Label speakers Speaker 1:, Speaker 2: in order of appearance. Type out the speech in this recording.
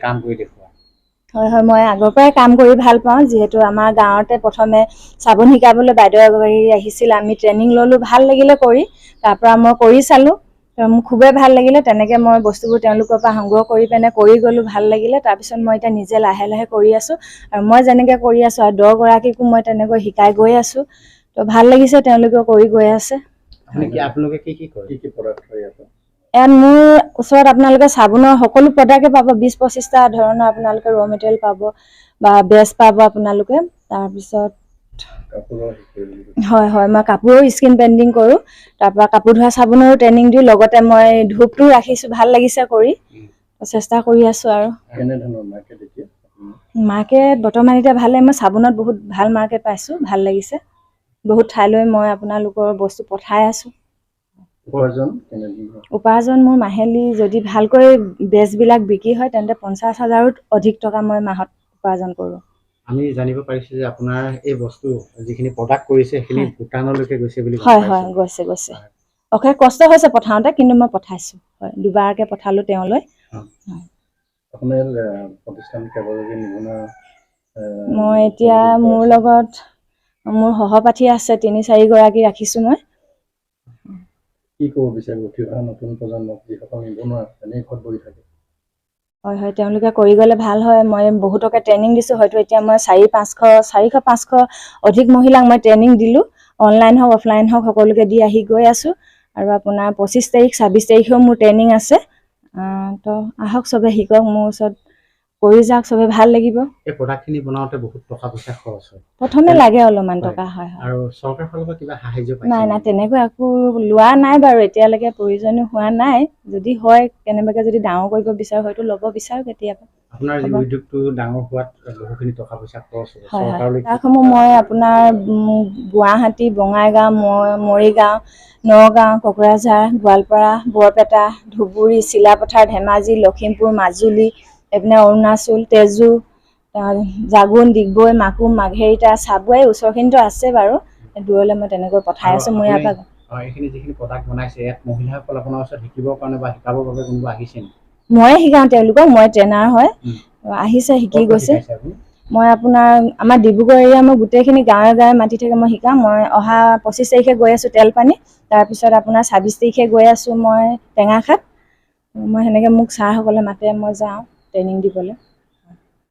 Speaker 1: কাম কৰি দেখুৱা?
Speaker 2: হয় হয়, মই আগৰ পৰাই কাম কৰি ভাল পাওঁ। যিহেতু আমাৰ গাঁৱতে প্ৰথমে চাবোন শিকাবলৈ বাইদেউ এগৰাকী আহিছিল, আমি ট্ৰেইনিং ল'লোঁ, ভাল লাগিলে কৰি। তাৰপৰা মই কৰি চালোঁ, মোৰ খুবেই ভাল লাগিলে। তেনেকৈ মই বস্তুবোৰ তেওঁলোকৰ পৰা সংগ্ৰহ কৰি পিনে কৰি গ'লোঁ, ভাল লাগিলে। তাৰপিছত মই এতিয়া নিজে লাহে লাহে কৰি আছোঁ, আৰু মই যেনেকৈ কৰি আছোঁ আৰু 10 গৰাকীকো মই তেনেকৈ শিকাই গৈ আছোঁ। তো ভাল লাগিছে, তেওঁলোকেও কৰি গৈ আছে।
Speaker 1: আপোনালোকে কি প্ৰডাক্ট কৰি আছে?
Speaker 2: ইয়াত মোৰ ওচৰত আপোনালোকে চাবোনৰ সকলো প্ৰডাক্টে পাব। 20-25টা ধৰণৰ আপোনালোকে ৰ' মেটেৰিয়েল পাব বা বেজ পাব আপোনালোকে। তাৰপিছত হয় হয়, মই কাপোৰৰ স্কিন পেইণ্টিং কৰোঁ। তাৰপৰা কাপোৰ ধোৱা চাবোনৰো ট্ৰেইনিং দিওঁ, লগতে মই ধূপটো ৰাখিছোঁ। ভাল লাগিছে কৰি, চেষ্টা কৰি আছোঁ। আৰু
Speaker 1: কেনেধৰণৰ মাৰ্কেট এতিয়া?
Speaker 2: মাৰ্কেট বৰ্তমান এতিয়া ভালে, মই চাবোনত বহুত ভাল মাৰ্কেট পাইছোঁ, ভাল লাগিছে। বহুত ঠাইলৈ মই আপোনালোকৰ বস্তু পঠাই আছোঁ। উপাৰ্জন মোৰ মাহিলী যদি ভালকৈ বেজবিলাক বিক্ৰী হয়, তেন্তে 50,000ৰো অধিক টকা মই মাহত উপাৰ্জন কৰোঁ।
Speaker 1: আমি জানিব পাৰিছোঁ যে আপোনাৰ এই বস্তু যিখিনি প্ৰডাক্ট কৰিছে সেইখিনি ভূটানলৈকে গৈছে বুলি
Speaker 2: হয় হয়, গৈছে। অশেষ কষ্ট হৈছে পঠাওঁতে, কিন্তু মই পঠাইছোঁ। হয়, 2বাৰকৈ পঠালোঁ তেওঁলৈ। মই এতিয়া মোৰ লগত মোৰ সহপাঠী আছে 3-4 গৰাকী ৰাখিছোঁ মই।
Speaker 1: কি ক'ব বিচাৰিব উঠি অহা নতুন প্ৰজন্মক, যিসকল নিবনুৱা এনেই ঘৰত বহি থাকে?
Speaker 2: হয় হয়, তেওঁলোকে কৰি গ'লে ভাল হয়। মই বহুতকে ট্ৰেইনিং দিছোঁ। হয়তো এতিয়া মই 400-500 অধিক মহিলাক মই ট্ৰেইনিং দিলোঁ। অনলাইন হওক অফলাইন হওক সকলোকে দি আহি গৈ আছোঁ। আৰু আপোনাৰ 25 তাৰিখ 26 তাৰিখেও মোৰ ট্ৰেইনিং আছে। তো আহক, চবে শিকক মোৰ ওচৰত, কৰি যাওক, চবে ভাল লাগিব।
Speaker 1: এই প্ৰডাক্টখিনি বনাওঁতে বহুত টকা পইচা খৰচ হয়,
Speaker 2: প্ৰথমে লাগে অলপমান টকা। হয় হয়।
Speaker 1: আৰু চৰকাৰৰ ফালৰ পৰা কিবা সাহায্য পাইছে?
Speaker 2: নাই, তেনেকুৱা একো লোৱা নাই বাৰু এতিয়ালৈকে, প্ৰয়োজনীয় হোৱা নাই। যদি হয়, কেনেবাকৈ যদি ডাঙৰ কৰিব বিচাৰোঁ, হয়তো ল'ব বিচাৰোঁ কেতিয়াবা।
Speaker 1: আপোনাৰ যি উদ্যোগটো ডাঙৰ হোৱাত বহুখিনি টকা পইচা খৰচ হ'ব।
Speaker 2: হয় হয়, তাসমূহ মই আপোনাৰ গুৱাহাটী, বঙাইগাঁও, মৰিগাঁও, নগাঁও, কোকৰাঝাৰ, গোৱালপাৰা, বৰপেটা, ধুবুৰী, চিলাপথাৰ, ধেমাজি, লখিমপুৰ, মাজুলী, এইপিনে অৰুণাচল, তেজু, জাগোন, ডিগবৈ, মাকুম, মাঘেৰিটা, চাবুৱাই, ওচৰখিনিতো আছে বাৰু। দূৰলৈ মই তেনেকৈ পঠাই আছোঁ। মই ইয়াৰ পৰা
Speaker 1: এইখিনি যিখিনি প্ৰডাক্ট বনাইছে, ইয়াত মহিলাসকল আপোনাৰ ওচৰত শিকিবৰ কাৰণে বা শিকাবৰ বাবে কোনোবা আহিছে নেকি?
Speaker 2: ময়ে শিকাওঁ তেওঁলোকক, মই ট্ৰেইনাৰ হয়। আহিছে, শিকি গৈছে। মই আপোনাৰ আমাৰ ডিব্ৰুগড় এৰিয়া মই গোটেইখিনি গাঁৱে গাঁৱে মাতি থাকে, মই শিকাওঁ। মই অহা 25 তাৰিখে গৈ আছোঁ তেলপানী, তাৰপিছত আপোনাৰ 26 তাৰিখে গৈ আছোঁ মই টেঙাখাত। মই সেনেকৈ মোক ছাৰসকলে মাতে, মই যাওঁ ট্ৰেইনিং দিবলৈ।